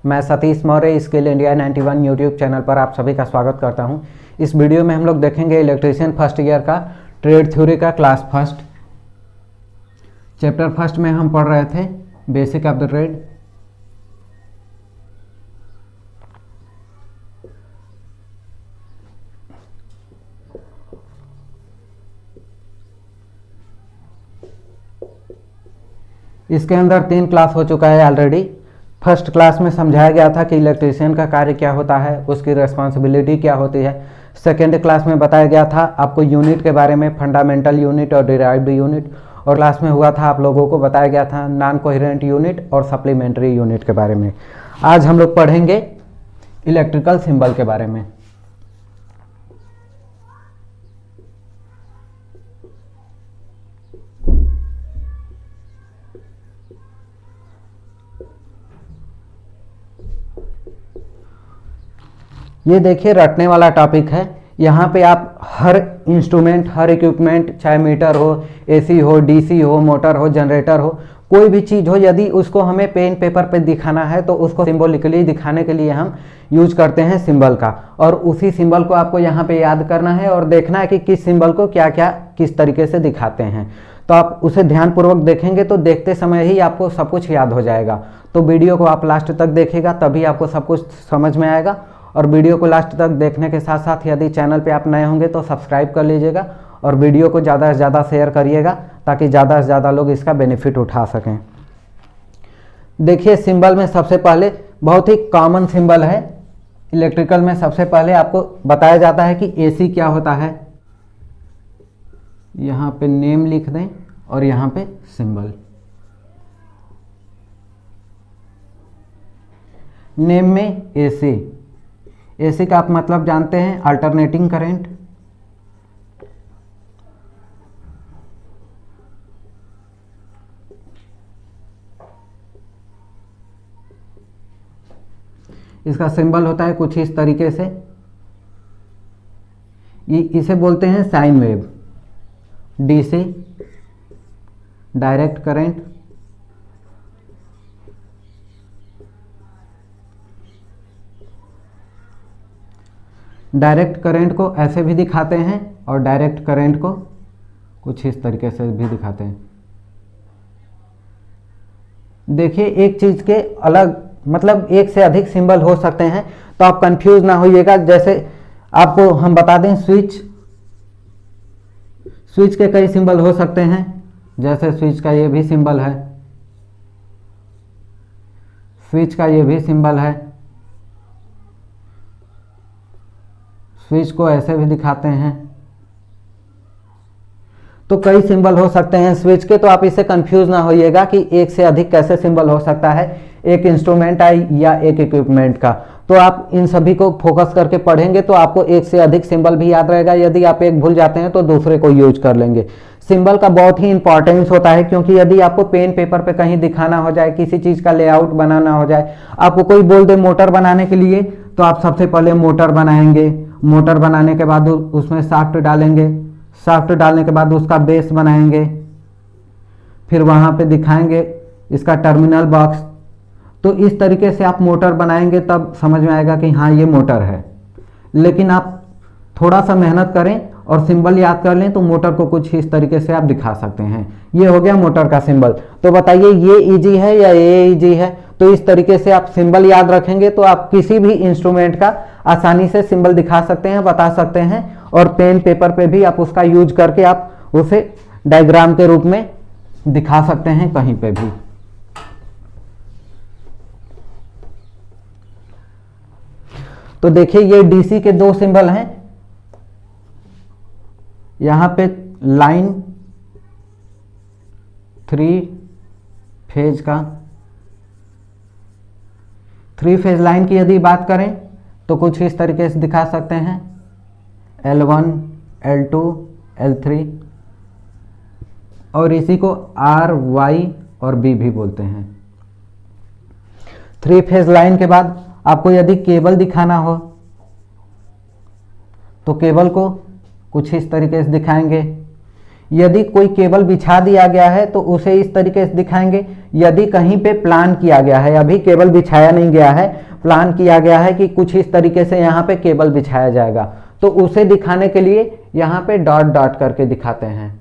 मैं Satish Maurya skill India 91 YouTube channel पर आप सभी का स्वागत करता हूं। इस वीडियो में हम लोग देखेंगे इलेक्ट्रीशियन फर्स्ट ईयर का ट्रेड थ्योरी का क्लास फर्स्ट चैप्टर फर्स्ट में हम पढ़ रहे थे बेसिक ऑफ द ट्रेड। इसके अंदर 3 क्लास हो चुका है ऑलरेडी। फर्स्ट क्लास में समझाया गया था कि इलेक्ट्रीशियन का कार्य क्या होता है, उसकी रिस्पॉन्सिबिलिटी क्या होती है। सेकेंड क्लास में बताया गया था आपको यूनिट के बारे में, फंडामेंटल यूनिट और डिराइव्ड यूनिट। और क्लास में हुआ था आप लोगों को बताया गया था नॉन कोहेरेंट यूनिट और सप्लीमेंट्री यूनिट के बारे में। आज हम लोग पढ़ेंगे इलेक्ट्रिकल सिंबल के बारे में। ये देखिए रटने वाला टॉपिक है। यहाँ पे आप हर इंस्ट्रूमेंट, हर इक्विपमेंट, चाहे मीटर हो, एसी हो, डीसी हो, मोटर हो, जनरेटर हो, कोई भी चीज़ हो, यदि उसको हमें पेन पेपर पे दिखाना है तो उसको सिंबॉलिकली दिखाने के लिए हम यूज करते हैं सिंबल का। और उसी सिंबल को आपको यहाँ पे याद करना है और देखना है कि किस सिंबल को क्या क्या किस तरीके से दिखाते हैं। तो आप उसे ध्यानपूर्वक देखेंगे तो देखते समय ही आपको सब कुछ याद हो जाएगा। तो वीडियो को आप लास्ट तक देखिएगा तभी आपको सब कुछ समझ में आएगा। और वीडियो को लास्ट तक देखने के साथ साथ यदि चैनल पे आप नए होंगे तो सब्सक्राइब कर लीजिएगा और वीडियो को ज़्यादा से ज़्यादा शेयर करिएगा ताकि ज़्यादा से ज़्यादा लोग इसका बेनिफिट उठा सकें। देखिए सिंबल में सबसे पहले बहुत ही कॉमन सिंबल है इलेक्ट्रिकल में। सबसे पहले आपको बताया जाता है कि एसी क्या होता है। यहाँ पे नेम लिख दें और यहाँ पे सिंबल। नेम में एसी, एसी का आप मतलब जानते हैं अल्टरनेटिंग करंट। इसका सिंबल होता है कुछ इस तरीके से, इसे बोलते हैं sine wave. DC direct current, direct current को ऐसे भी दिखाते हैं और डायरेक्ट करंट को कुछ इस तरीके से भी दिखाते हैं। देखिए एक चीज के अलग मतलब एक से अधिक सिंबल हो सकते हैं तो आप कंफ्यूज ना होइएगा। जैसे आपको हम बता दें स्विच, स्विच के कई सिंबल हो सकते हैं। जैसे स्विच का ये भी सिंबल है, स्विच का ये भी सिंबल है। स्विच को ऐसे भी दिखाते हैं। तो कई सिंबल हो सकते हैं स्विच के, तो आप इससे कंफ्यूज ना होइएगा कि एक से अधिक कैसे सिंबल हो सकता है एक इंस्ट्रूमेंट या एक इक्विपमेंट का। तो आप इन सभी को फोकस करके पढ़ेंगे तो आपको एक से अधिक सिंबल भी याद रहेगा। यदि आप एक भूल जाते हैं तो दूसरे को यूज कर लेंगे। सिंबल का बहुत ही इंपॉर्टेंस होता है क्योंकि यदि आपको पेन पेपर पे कहीं दिखाना हो जाए, किसी चीज़ का लेआउट बनाना हो जाए, आपको कोई बोल दे मोटर बनाने के लिए, तो आप सबसे पहले मोटर बनाएंगे। मोटर बनाने के बाद उसमें शाफ्ट डालेंगे, शाफ्ट डालने के बाद उसका बेस बनाएंगे, फिर वहाँ पे दिखाएंगे इसका टर्मिनल बॉक्स। तो इस तरीके से आप मोटर बनाएंगे तब समझ में आएगा कि हाँ ये मोटर है। लेकिन आप थोड़ा सा मेहनत करें और सिंबल याद कर लें तो मोटर को कुछ इस तरीके से आप दिखा सकते हैं। ये हो गया मोटर का सिंबल। तो बताइए ये इजी है या ये इजी है? तो इस तरीके से आप सिंबल याद रखेंगे तो आप किसी भी इंस्ट्रूमेंट का आसानी से सिंबल दिखा सकते हैं, बता सकते हैं। और पेन पेपर पे भी आप उसका यूज करके आप उसे डायग्राम के रूप में दिखा सकते हैं कहीं पे भी। तो देखिए ये डीसी के 2 सिंबल हैं। यहां पे लाइन 3 फेज का, 3 फेज लाइन की यदि बात करें तो कुछ इस तरीके से दिखा सकते हैं L1, L2, L3 और इसी को R, Y और B भी बोलते हैं। 3 फेज लाइन के बाद आपको यदि केबल दिखाना हो तो केबल को कुछ इस तरीके से दिखाएंगे। यदि कोई केबल बिछा दिया गया है तो उसे इस तरीके से दिखाएंगे। यदि कहीं पे प्लान किया गया है, अभी केबल बिछाया नहीं गया है, प्लान किया गया है कि कुछ इस तरीके से यहाँ पे केबल बिछाया जाएगा, तो उसे दिखाने के लिए यहाँ पे डॉट डॉट करके दिखाते हैं।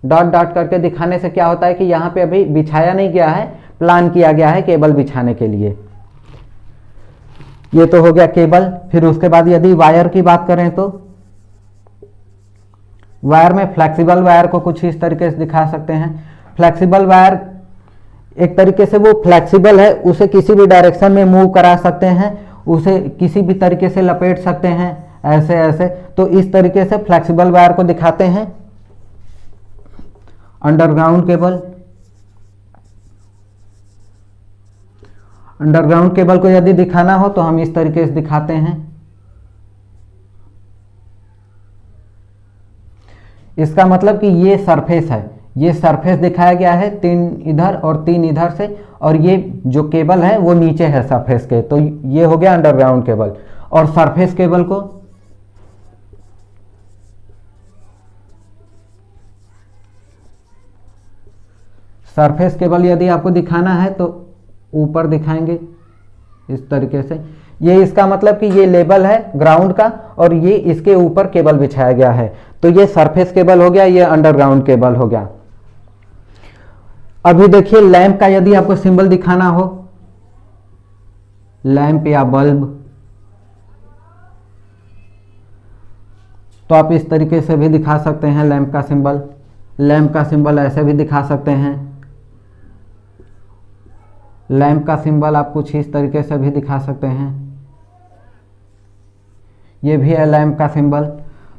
डॉट डॉट करके दिखाने से क्या होता है कि यहाँ पे अभी बिछाया नहीं गया है, प्लान किया गया है केबल बिछाने के लिए। ये तो हो गया केबल। फिर उसके बाद यदि वायर की बात करें तो वायर में फ्लेक्सिबल वायर को कुछ इस तरीके से दिखा सकते हैं। फ्लेक्सिबल वायर एक तरीके से वो फ्लेक्सिबल है, उसे किसी भी डायरेक्शन में मूव करा सकते हैं, उसे किसी भी तरीके से लपेट सकते हैं, ऐसे ऐसे। तो इस तरीके से फ्लेक्सिबल वायर को दिखाते हैं। अंडरग्राउंड केबल, अंडरग्राउंड केबल को यदि दिखाना हो तो हम इस तरीके से दिखाते हैं। इसका मतलब कि ये सरफेस है, ये सरफेस दिखाया गया है 3 इधर और 3 इधर से, और ये जो केबल है वो नीचे है सरफेस के। तो ये हो गया अंडरग्राउंड केबल। और सरफेस केबल को सरफेस केबल यदि आपको दिखाना है तो ऊपर दिखाएंगे इस तरीके से। ये इसका मतलब कि ये लेवल है ग्राउंड का और ये इसके ऊपर केबल बिछाया गया है, तो ये सरफेस केबल हो गया, ये अंडरग्राउंड केबल हो गया। अभी देखिए लैंप का यदि आपको सिंबल दिखाना हो, लैंप या बल्ब, तो आप इस तरीके से भी दिखा सकते हैं लैंप का सिंबल। लैंप का सिंबल ऐसे भी दिखा सकते हैं। लैंप का सिंबल आप कुछ इस तरीके से भी दिखा सकते हैं। ये भी है लैंप का सिंबल।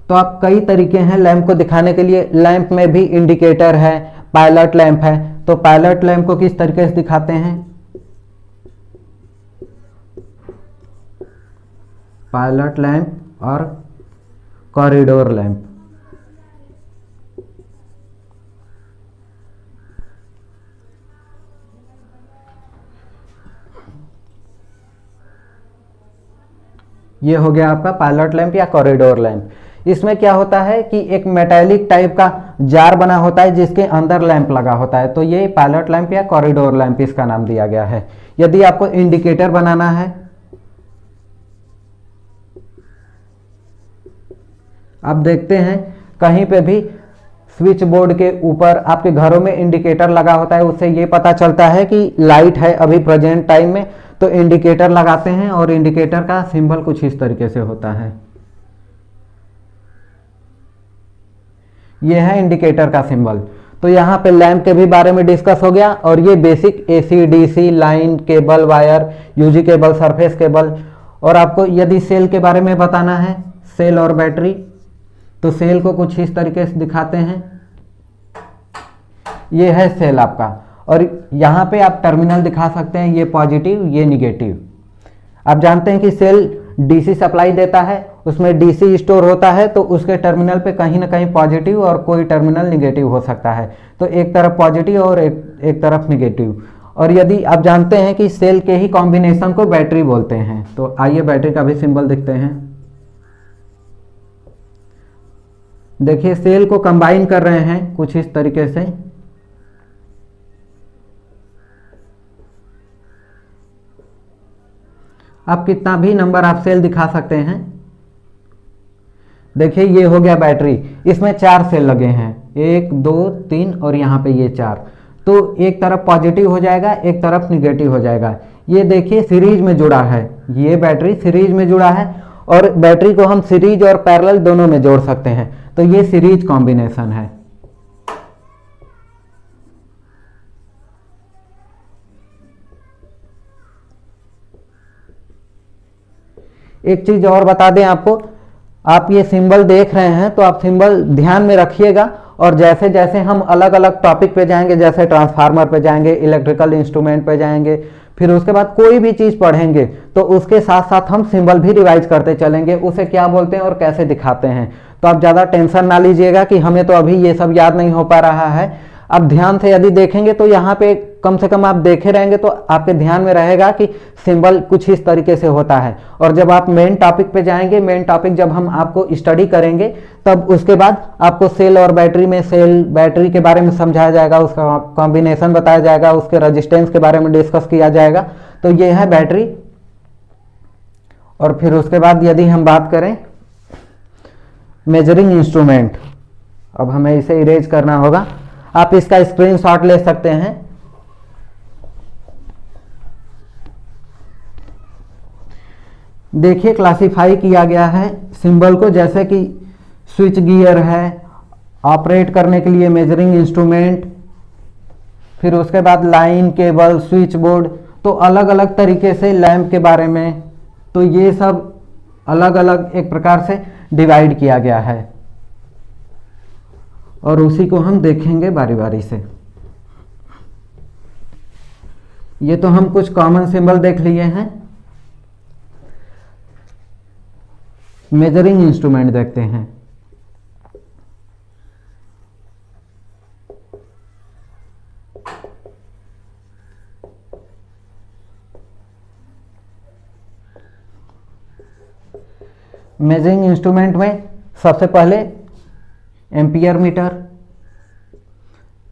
तो आप कई तरीके हैं लैंप को दिखाने के लिए। लैंप में भी इंडिकेटर है, पायलट लैंप है। तो पायलट लैंप को किस तरीके से दिखाते हैं? पायलट लैंप और कॉरिडोर लैंप। ये हो गया आपका पायलट लैंप या कॉरिडोर लैंप। इसमें क्या होता है कि एक मेटालिक टाइप का जार बना होता है जिसके अंदर लैंप लगा होता है, तो ये पायलट लैंप या कॉरिडोर लैंप इसका नाम दिया गया है। यदि आपको इंडिकेटर बनाना है, आप देखते हैं कहीं पे भी स्विच बोर्ड के ऊपर आपके घरों में इंडिकेटर लगा होता है, उससे ये पता चलता है कि लाइट है अभी प्रेजेंट टाइम में, तो इंडिकेटर लगाते हैं और इंडिकेटर का सिंबल कुछ इस तरीके से होता है। यह है इंडिकेटर का सिंबल। तो यहाँ पे लैंप के भी बारे में डिस्कस हो गया, और ये basic AC DC line cable wire UG cable surface cable. और आपको यदि सेल के बारे में बताना है, सेल और बैटरी, तो सेल को कुछ इस तरीके से दिखाते हैं। ये है सेल आपका, और यहाँ पे आप टर्मिनल दिखा सकते हैं, ये पॉजिटिव ये निगेटिव। आप जानते हैं कि सेल डीसी सप्लाई देता है, उसमें डीसी स्टोर होता है, तो उसके टर्मिनल पे कहीं ना कहीं पॉजिटिव और कोई टर्मिनल निगेटिव हो सकता है। तो एक तरफ पॉजिटिव और एक तरफ निगेटिव। और यदि आप जानते हैं कि सेल के ही कॉम्बिनेशन को बैटरी बोलते हैं, तो आइए बैटरी का भी सिंबल देखते हैं। देखिए सेल को कंबाइन कर रहे हैं कुछ इस तरीके से। आप कितना भी नंबर आप सेल दिखा सकते हैं। देखिए ये हो गया बैटरी, इसमें 4 सेल लगे हैं, 1 2 3 और यहाँ पे ये 4। तो एक तरफ पॉजिटिव हो जाएगा, एक तरफ निगेटिव हो जाएगा। ये देखिए सीरीज में जुड़ा है, ये बैटरी सीरीज में जुड़ा है, और बैटरी को हम सीरीज और पैरेलल दोनों में जोड़ सकते हैं, तो ये सीरीज कॉम्बिनेशन है। एक चीज और बता दें आपको, आप ये सिंबल देख रहे हैं तो आप सिंबल ध्यान में रखिएगा, और जैसे जैसे हम अलग अलग टॉपिक पे जाएंगे, जैसे ट्रांसफार्मर पे जाएंगे, इलेक्ट्रिकल इंस्ट्रूमेंट पे जाएंगे, फिर उसके बाद कोई भी चीज़ पढ़ेंगे, तो उसके साथ साथ हम सिंबल भी रिवाइज करते चलेंगे, उसे क्या बोलते हैं और कैसे दिखाते हैं। तो आप ज़्यादा टेंशन ना लीजिएगा कि हमें तो अभी ये सब याद नहीं हो पा रहा है। आप ध्यान से यदि देखेंगे तो यहाँ पे कम से कम आप देखे रहेंगे तो आपके ध्यान में रहेगा कि सिंबल कुछ इस तरीके से होता है। और जब आप मेन टॉपिक पे जाएंगे, मेन टॉपिक जब हम आपको स्टडी करेंगे, तब उसके बाद आपको सेल और बैटरी में, सेल बैटरी के बारे में समझाया जाएगा, उसका कॉम्बिनेशन बताया जाएगा, उसके रेजिस्टेंस के बारे में डिस्कस किया जाएगा। तो ये है बैटरी। और फिर उसके बाद यदि हम बात करें मेजरिंग इंस्ट्रूमेंट, अब हमें इसे इरेज करना होगा। आप इसका स्क्रीनशॉट ले सकते हैं। देखिए क्लासिफाई किया गया है सिंबल को, जैसे कि स्विच गियर है, ऑपरेट करने के लिए मेजरिंग इंस्ट्रूमेंट, फिर उसके बाद लाइन, केबल, स्विच बोर्ड, तो अलग अलग तरीके से लैंप के बारे में, तो ये सब अलग अलग एक प्रकार से डिवाइड किया गया है और उसी को हम देखेंगे बारी बारी से। ये तो हम कुछ कॉमन सिंबल देख लिए हैं। मेजरिंग इंस्ट्रूमेंट देखते हैं। मेजरिंग इंस्ट्रूमेंट में सबसे पहले एम्पियर मीटर।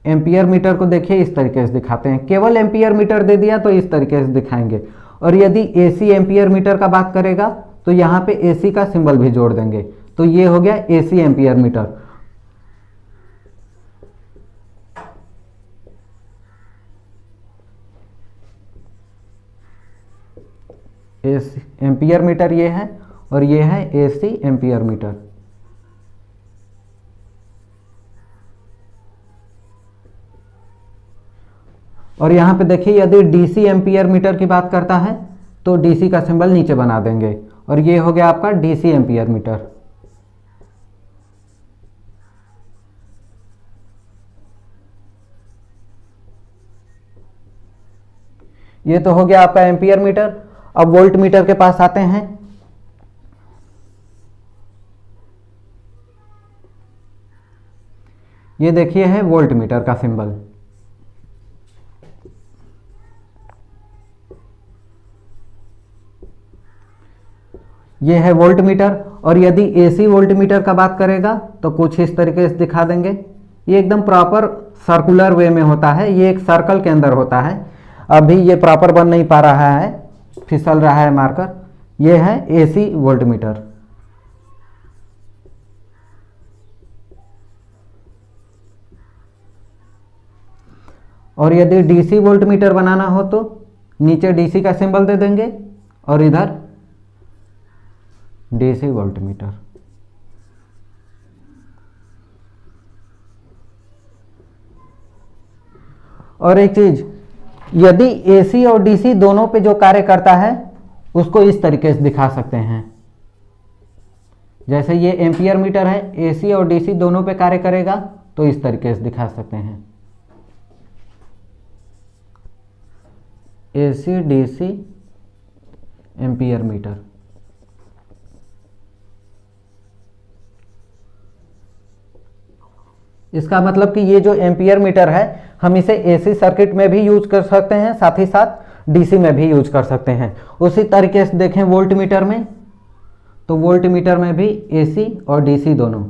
एम्पियर मीटर को देखिए इस तरीके से दिखाते हैं। केवल एम्पियर मीटर दे दिया तो इस तरीके से दिखाएंगे। और यदि एसी एम्पियर मीटर का बात करेगा तो यहाँ पे एसी का सिंबल भी जोड़ देंगे, तो ये हो गया AC ampere meter. AC ampere meter ये है और ये है एसी एम्पियर मीटर। और यहां पे देखिए यदि डीसी एम्पियर मीटर की बात करता है तो डीसी का सिंबल नीचे बना देंगे और ये हो गया आपका डीसी एम्पियर मीटर। ये तो हो गया आपका एम्पियर मीटर। अब वोल्ट मीटर के पास आते हैं। ये देखिए है वोल्ट मीटर का सिंबल। ये है वोल्ट मीटर। और यदि एसी वोल्ट मीटर का बात करेगा तो कुछ इस तरीके से दिखा देंगे। ये एकदम प्रॉपर सर्कुलर वे में होता है, ये एक सर्कल के अंदर होता है। अभी ये प्रॉपर बन नहीं पा रहा है, फिसल रहा है मार्कर। ये है एसी वोल्ट मीटर। और यदि डीसी वोल्ट मीटर बनाना हो तो नीचे डीसी का सिंबल दे देंगे और इधर डीसी वोल्ट मीटर। और एक चीज, यदि एसी और डीसी दोनों पे जो कार्य करता है उसको इस तरीके से दिखा सकते हैं। जैसे ये एम्पियर मीटर है, एसी और डीसी दोनों पे कार्य करेगा तो इस तरीके से दिखा सकते हैं। AC DC ampere meter. इसका मतलब कि ये जो एम्पियर मीटर है हम इसे एसी सर्किट में भी यूज कर सकते हैं, साथ ही साथ डीसी में भी यूज कर सकते हैं। उसी तरीके से देखें वोल्ट मीटर में, तो वोल्ट मीटर में भी एसी और डीसी दोनों,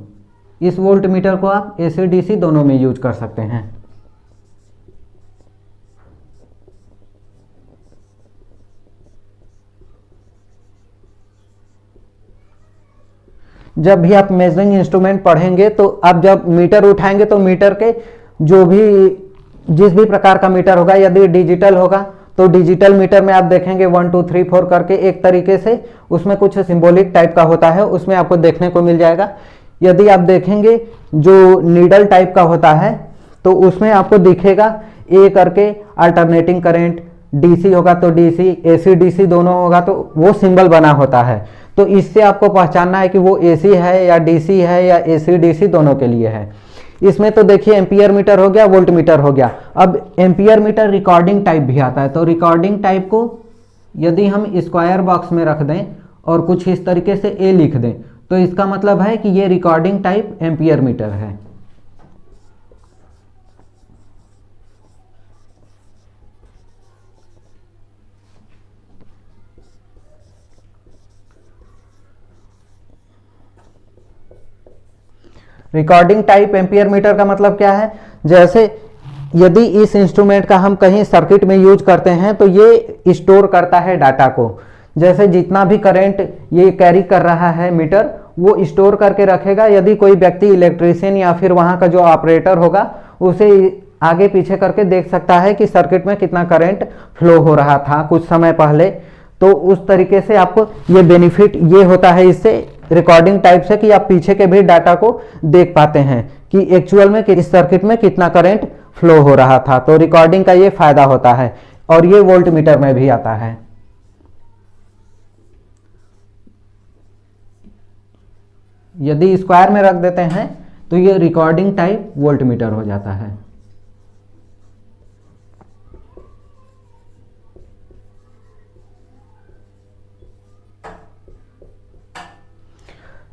इस वोल्ट मीटर को आप एसी डीसी दोनों में यूज कर सकते हैं। जब भी आप मेजरिंग इंस्ट्रूमेंट पढ़ेंगे तो आप जब मीटर उठाएंगे तो मीटर के जो भी जिस भी प्रकार का मीटर होगा, यदि डिजिटल होगा तो डिजिटल मीटर में आप देखेंगे 1 2 3 4 करके एक तरीके से उसमें कुछ सिंबॉलिक टाइप का होता है, उसमें आपको देखने को मिल जाएगा। यदि आप देखेंगे जो नीडल टाइप का होता है तो उसमें आपको दिखेगा ए करके अल्टरनेटिंग करंट, डीसी होगा तो डीसी, एसी डीसी दोनों होगा तो वो सिंबल बना होता है। तो इससे आपको पहचानना है कि वो एसी है या डीसी है या एसी डीसी दोनों के लिए है। इसमें तो देखिए एम्पियर मीटर हो गया, वोल्ट मीटर हो गया। अब एम्पियर मीटर रिकॉर्डिंग टाइप भी आता है, तो रिकॉर्डिंग टाइप को यदि हम स्क्वायर बॉक्स में रख दें और कुछ इस तरीके से ए लिख दें तो इसका मतलब है कि ये रिकॉर्डिंग टाइप एम्पियर मीटर है। रिकॉर्डिंग टाइप एम्पियर मीटर का मतलब क्या है, जैसे यदि इस इंस्ट्रूमेंट का हम कहीं सर्किट में यूज करते हैं तो ये स्टोर करता है डाटा को। जैसे जितना भी करंट ये कैरी कर रहा है मीटर, वो स्टोर करके रखेगा। यदि कोई व्यक्ति इलेक्ट्रीशियन या फिर वहाँ का जो ऑपरेटर होगा उसे आगे पीछे करके देख सकता है कि सर्किट में कितना करंट फ्लो हो रहा था कुछ समय पहले। तो उस तरीके से आपको ये बेनिफिट ये होता है इससे रिकॉर्डिंग टाइप से कि आप पीछे के भी डाटा को देख पाते हैं कि एक्चुअल में इस सर्किट में कितना करंट फ्लो हो रहा था। तो रिकॉर्डिंग का ये फायदा होता है और ये वोल्ट मीटर में भी आता है। यदि स्क्वायर में रख देते हैं तो ये रिकॉर्डिंग टाइप वोल्ट मीटर हो जाता है।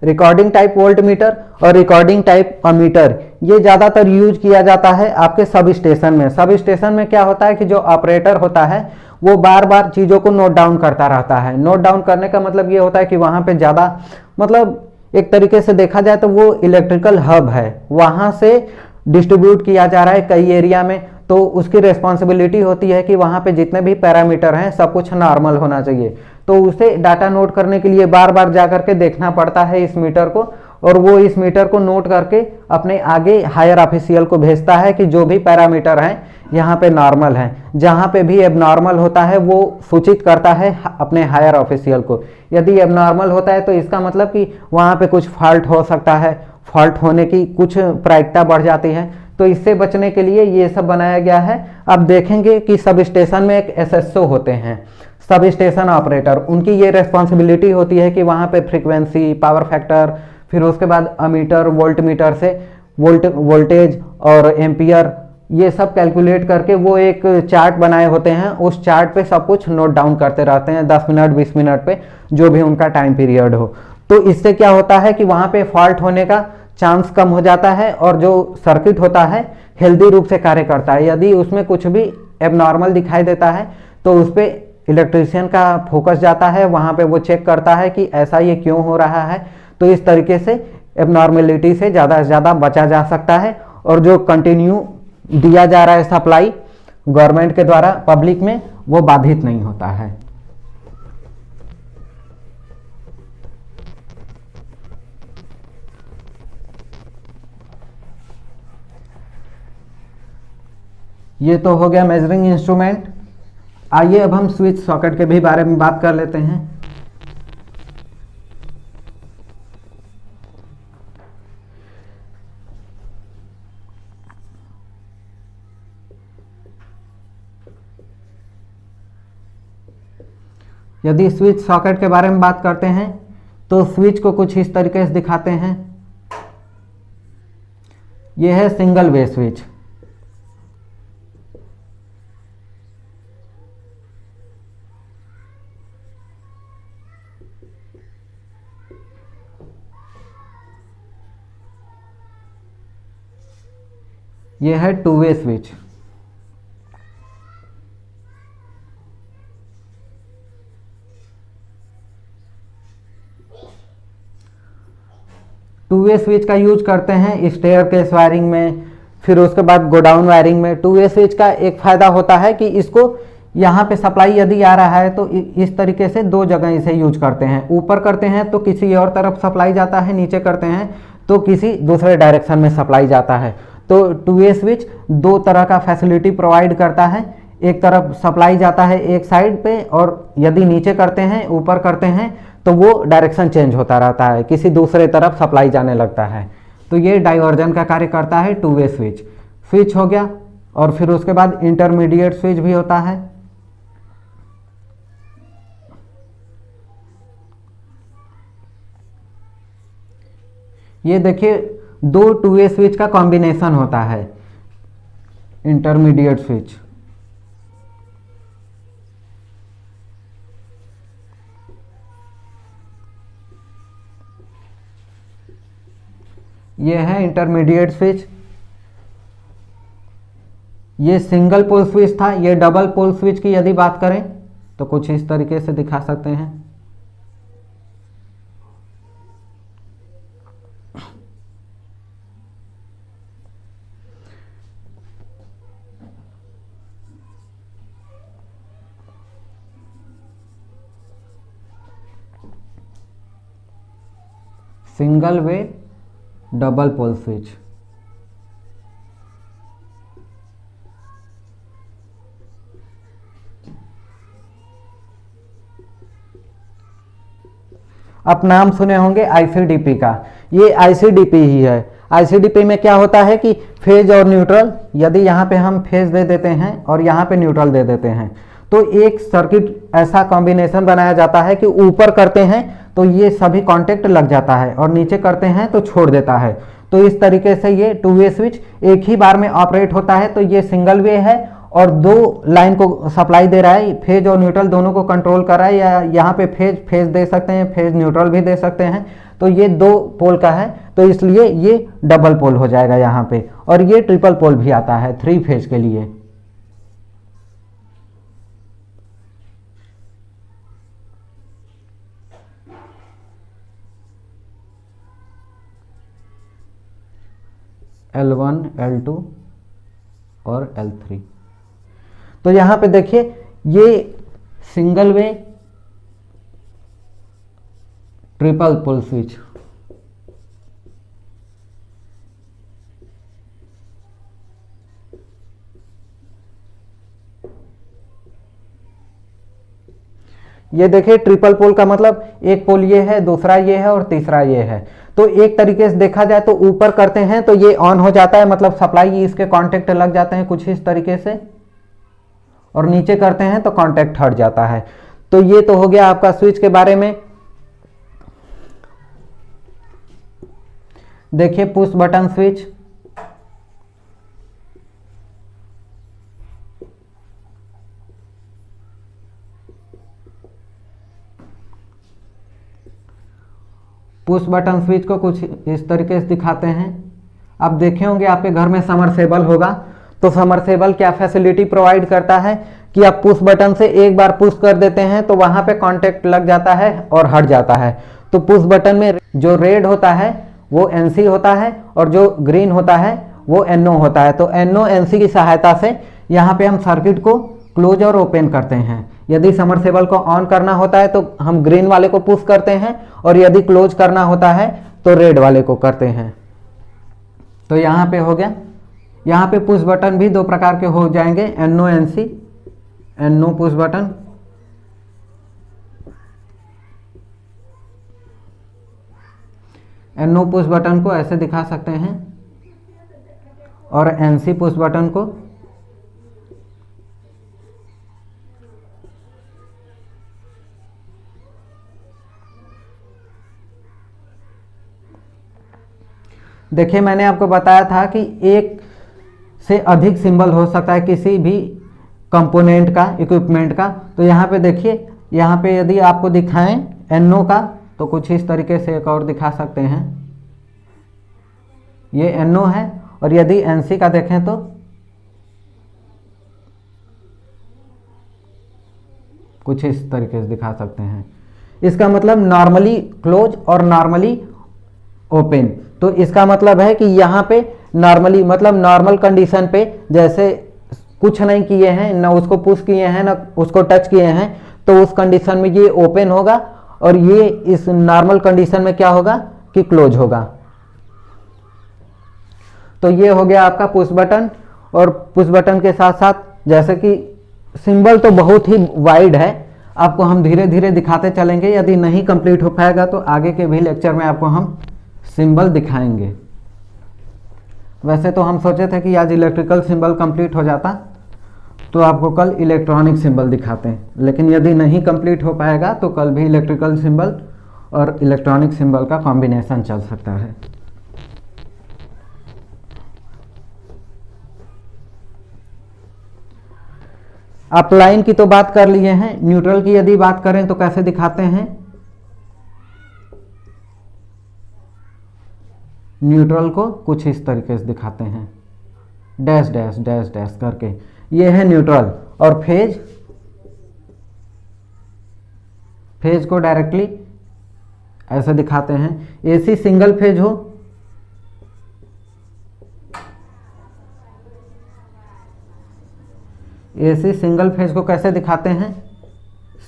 रिकॉर्डिंग टाइप वोल्ट मीटर और रिकॉर्डिंग टाइप अमीटर ये ज़्यादातर यूज किया जाता है आपके सब स्टेशन में। सब स्टेशन में क्या होता है कि जो ऑपरेटर होता है वो बार बार चीज़ों को नोट डाउन करता रहता है। नोट डाउन करने का मतलब ये होता है कि वहाँ पे ज़्यादा मतलब एक तरीके से देखा जाए तो वो इलेक्ट्रिकल हब है, वहाँ से डिस्ट्रीब्यूट किया जा रहा है कई एरिया में। तो उसकी रिस्पॉन्सिबिलिटी होती है कि वहाँ पे जितने भी पैरामीटर हैं सब कुछ नॉर्मल होना चाहिए। तो उसे डाटा नोट करने के लिए बार बार जा करके देखना पड़ता है इस मीटर को, और वो इस मीटर को नोट करके अपने आगे हायर ऑफिशियल को भेजता है कि जो भी पैरामीटर हैं यहाँ पे नॉर्मल हैं। जहाँ पे भी एबनॉर्मल होता है वो सूचित करता है अपने हायर ऑफिशियल को। यदि एबनॉर्मल होता है तो इसका मतलब कि वहाँ पे कुछ फॉल्ट हो सकता है, फॉल्ट होने की कुछ प्रायिकता बढ़ जाती है। तो इससे बचने के लिए ये सब बनाया गया है। अब देखेंगे कि सब स्टेशन में एक एसएसओ होते हैं, सब स्टेशन ऑपरेटर। उनकी ये रिस्पॉन्सिबिलिटी होती है कि वहाँ पे फ्रीक्वेंसी, पावर फैक्टर, फिर उसके बाद अमीटर, वोल्ट मीटर से वोल्टेज और एम्पियर ये सब कैलकुलेट करके वो एक चार्ट बनाए होते हैं। उस चार्ट पे सब कुछ नोट डाउन करते रहते हैं 10 मिनट 20 मिनट पे, जो भी उनका टाइम पीरियड हो। तो इससे क्या होता है कि वहाँ पे फॉल्ट होने का चांस कम हो जाता है और जो सर्किट होता है हेल्दी रूप से कार्य करता है। यदि उसमें कुछ भी एबनॉर्मल दिखाई देता है तो उस पर इलेक्ट्रीशियन का फोकस जाता है, वहाँ पे वो चेक करता है कि ऐसा ये क्यों हो रहा है। तो इस तरीके से एबनॉर्मेलिटी से ज़्यादा बचा जा सकता है और जो कंटिन्यू दिया जा रहा है सप्लाई गवर्नमेंट के द्वारा पब्लिक में, वो बाधित नहीं होता है। ये तो हो गया मेजरिंग इंस्ट्रूमेंट। आइए अब हम स्विच सॉकेट के भी बारे में बात कर लेते हैं। यदि स्विच सॉकेट के बारे में बात करते हैं तो स्विच को कुछ इस तरीके से दिखाते हैं। यह है सिंगल वे स्विच। यह है two way switch. Two way switch का यूज करते हैं स्टेयरकेस वायरिंग में, फिर उसके बाद गोडाउन वायरिंग में। टू वे स्विच का एक फ़ायदा होता है कि इसको यहाँ पे सप्लाई यदि आ रहा है तो इस तरीके से दो जगह इसे यूज करते हैं। ऊपर करते हैं तो किसी और तरफ सप्लाई जाता है, नीचे करते हैं तो किसी दूसरे डायरेक्शन में सप्लाई जाता है। तो टू वे स्विच दो तरह का फैसिलिटी प्रोवाइड करता है। एक तरफ सप्लाई जाता है एक साइड पे, और यदि नीचे करते हैं, ऊपर करते हैं तो वो डायरेक्शन चेंज होता रहता है, किसी दूसरे तरफ सप्लाई जाने लगता है। तो ये डाइवर्जन का कार्य करता है टू वे स्विच। स्विच हो गया, और फिर उसके बाद इंटरमीडिएट स्विच भी होता है। ये देखिए दो टू वे स्विच का कॉम्बिनेशन होता है, इंटरमीडिएट स्विच। ये है इंटरमीडिएट स्विच। ये सिंगल पोल स्विच था। ये डबल पोल स्विच की यदि बात करें तो कुछ इस तरीके से दिखा सकते हैं। Single way double pole switch. आप नाम सुने होंगे आईसीडीपी का, ये आईसीडीपी ही है। आईसीडीपी में क्या होता है कि फेज और न्यूट्रल, यदि यहाँ पे हम फेज दे देते हैं और यहाँ पे न्यूट्रल दे देते हैं तो एक सर्किट ऐसा कॉम्बिनेशन बनाया जाता है कि ऊपर करते हैं तो ये सभी कॉन्टेक्ट लग जाता है और नीचे करते हैं तो छोड़ देता है। तो इस तरीके से ये टू वे स्विच एक ही बार में ऑपरेट होता है। तो ये सिंगल वे है और दो लाइन को सप्लाई दे रहा है, फेज और न्यूट्रल दोनों को कंट्रोल कर रहा है। या यहाँ पे फेज दे सकते हैं, फेज न्यूट्रल भी दे सकते हैं। तो ये 2 पोल का है तो इसलिए ये डबल पोल हो जाएगा यहाँ पे। और ये ट्रिपल पोल भी आता है 3 फेज के लिए। L1, L2 और L3। तो यहां पे देखिए ये single way triple pole switch. ये देखिए ट्रिपल पोल का मतलब एक पोल ये है, दूसरा ये है और तीसरा ये है। तो एक तरीके से देखा जाए तो ऊपर करते हैं तो ये ऑन हो जाता है, मतलब सप्लाई इसके कांटेक्ट लग जाते हैं कुछ इस तरीके से, और नीचे करते हैं तो कांटेक्ट हट जाता है। तो ये तो हो गया आपका स्विच के बारे में। देखिए push button switch, push button switch को कुछ इस तरीके से दिखाते हैं। आप देखे होंगे आपके घर में समरसेबल होगा, तो समरसेबल क्या फैसिलिटी प्रोवाइड करता है कि आप पुश बटन से एक बार पुश कर देते हैं तो वहां पे कांटेक्ट लग जाता है और हट जाता है। तो पुश बटन में जो रेड होता है वो एनसी होता है और जो ग्रीन होता है वो एनओ होता है। तो एनओ एनसी की सहायता से यहाँ पे हम सर्किट को क्लोज और ओपन करते हैं। यदि समरसेबल को ऑन करना होता है तो हम ग्रीन वाले को पुश करते हैं और यदि क्लोज करना होता है तो रेड वाले को करते हैं। तो यहाँ पे हो गया। यहाँ पे पुश बटन भी 2 प्रकार के हो जाएंगे, NO NC. NO push button, NO push button को ऐसे दिखा सकते हैं और एनसी पुश बटन को देखिए मैंने आपको बताया था कि एक से अधिक सिंबल हो सकता है किसी भी कंपोनेंट का, इक्विपमेंट का। तो यहाँ पे देखिए, यहाँ पे यदि आपको दिखाएं एनओ का तो कुछ इस तरीके से एक और दिखा सकते हैं, ये एनओ है। और यदि एनसी का देखें तो कुछ इस तरीके से दिखा सकते हैं। इसका मतलब नॉर्मली क्लोज और नॉर्मली ओपन। तो इसका मतलब है कि यहाँ पे नॉर्मली मतलब नॉर्मल कंडीशन पे जैसे कुछ नहीं किए हैं, ना उसको पुश किए हैं ना उसको टच किए हैं, तो उस कंडीशन में ये ओपन होगा और ये इस नॉर्मल कंडीशन में क्या होगा कि क्लोज होगा। तो ये हो गया आपका पुश बटन। और पुश बटन के साथ साथ जैसे कि सिंबल तो बहुत ही वाइड है, आपको हम धीरे धीरे दिखाते चलेंगे। यदि नहीं कंप्लीट हो पाएगा तो आगे के भी लेक्चर में आपको हम सिंबल दिखाएंगे। वैसे तो हम सोचे थे कि आज इलेक्ट्रिकल सिंबल कंप्लीट हो जाता तो आपको कल इलेक्ट्रॉनिक सिंबल दिखाते हैं, लेकिन यदि नहीं कंप्लीट हो पाएगा तो कल भी इलेक्ट्रिकल सिंबल और इलेक्ट्रॉनिक सिंबल का कॉम्बिनेशन चल सकता है। आप लाइन की तो बात कर लिए हैं, न्यूट्रल की यदि बात करें तो कैसे दिखाते हैं। न्यूट्रल को कुछ इस तरीके से दिखाते हैं, डैश डैश डैश डैश करके, ये है न्यूट्रल। और फेज को डायरेक्टली ऐसे दिखाते हैं। एसी सिंगल फेज हो एसी सिंगल फेज को कैसे दिखाते हैं,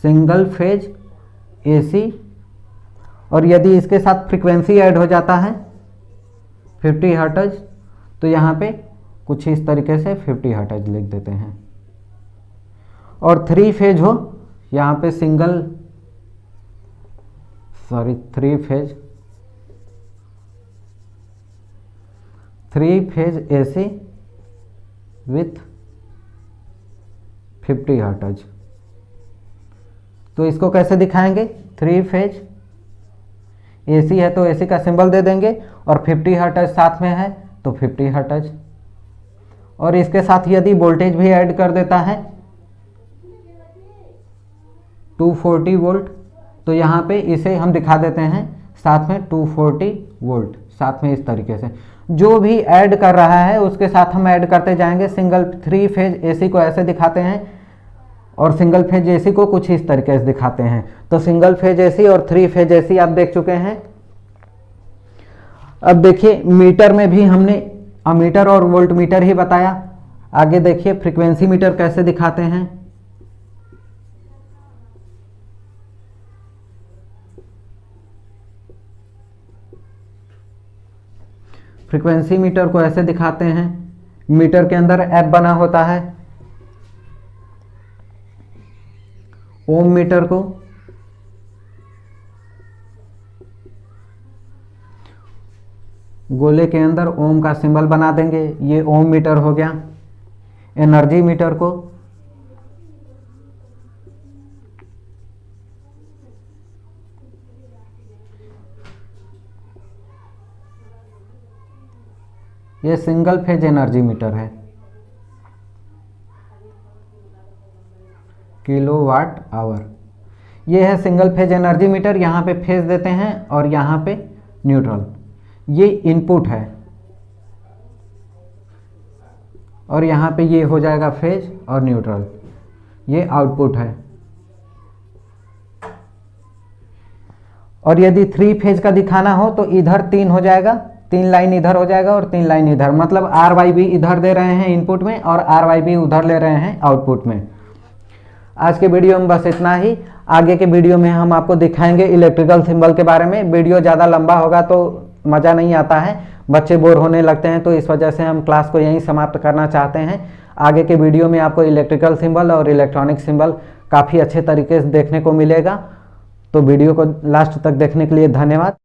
सिंगल फेज एसी और यदि इसके साथ फ्रीक्वेंसी ऐड हो जाता है 50 हर्ट्ज, तो यहाँ पे कुछ इस तरीके से 50 हर्ट्ज लिख देते हैं। और 3 फेज हो, यहाँ पे three phase AC with 50 hertz. तो इसको कैसे दिखाएंगे? 3 फेज एसी है तो एसी का सिंबल दे देंगे, और 50 हर्ट्ज साथ में है तो 50 हर्ट्ज। और इसके साथ यदि वोल्टेज भी ऐड कर देता है 240 वोल्ट, तो यहाँ पे इसे हम दिखा देते हैं साथ में 240 वोल्ट, साथ में इस तरीके से जो भी ऐड कर रहा है उसके साथ हम ऐड करते जाएंगे। सिंगल 3 फेज एसी को ऐसे दिखाते हैं और सिंगल फेज एसी को कुछ इस तरीके से दिखाते हैं। तो सिंगल फेज एसी और 3 फेज एसी आप देख चुके हैं। अब देखिए मीटर में भी हमने अमीटर और वोल्ट मीटर ही बताया। आगे देखिए फ्रीक्वेंसी मीटर कैसे दिखाते हैं। फ्रीक्वेंसी मीटर को ऐसे दिखाते हैं, मीटर के अंदर एफ बना होता है। ओम मीटर को गोले के अंदर ओम का सिंबल बना देंगे, ये ओम मीटर हो गया। एनर्जी मीटर को ये सिंगल फेज एनर्जी मीटर है, किलोवाट आवर। ये है सिंगल फेज एनर्जी मीटर, यहाँ पे फेज देते हैं और यहाँ पे न्यूट्रल। ये इनपुट है और यहाँ पे ये हो जाएगा फेज और न्यूट्रल, ये आउटपुट है। और यदि 3 फेज का दिखाना हो तो इधर 3 हो जाएगा, 3 लाइन इधर हो जाएगा और 3 लाइन इधर, मतलब आर वाई बी इधर दे रहे हैं इनपुट में और आर वाई बी उधर ले रहे हैं आउटपुट में। आज के वीडियो में बस इतना ही। आगे के वीडियो में हम आपको दिखाएंगे इलेक्ट्रिकल सिंबल के बारे में। वीडियो ज़्यादा लंबा होगा तो मज़ा नहीं आता है, बच्चे बोर होने लगते हैं, तो इस वजह से हम क्लास को यहीं समाप्त करना चाहते हैं। आगे के वीडियो में आपको इलेक्ट्रिकल सिंबल और इलेक्ट्रॉनिक सिंबल काफ़ी अच्छे तरीके से देखने को मिलेगा। तो वीडियो को लास्ट तक देखने के लिए धन्यवाद।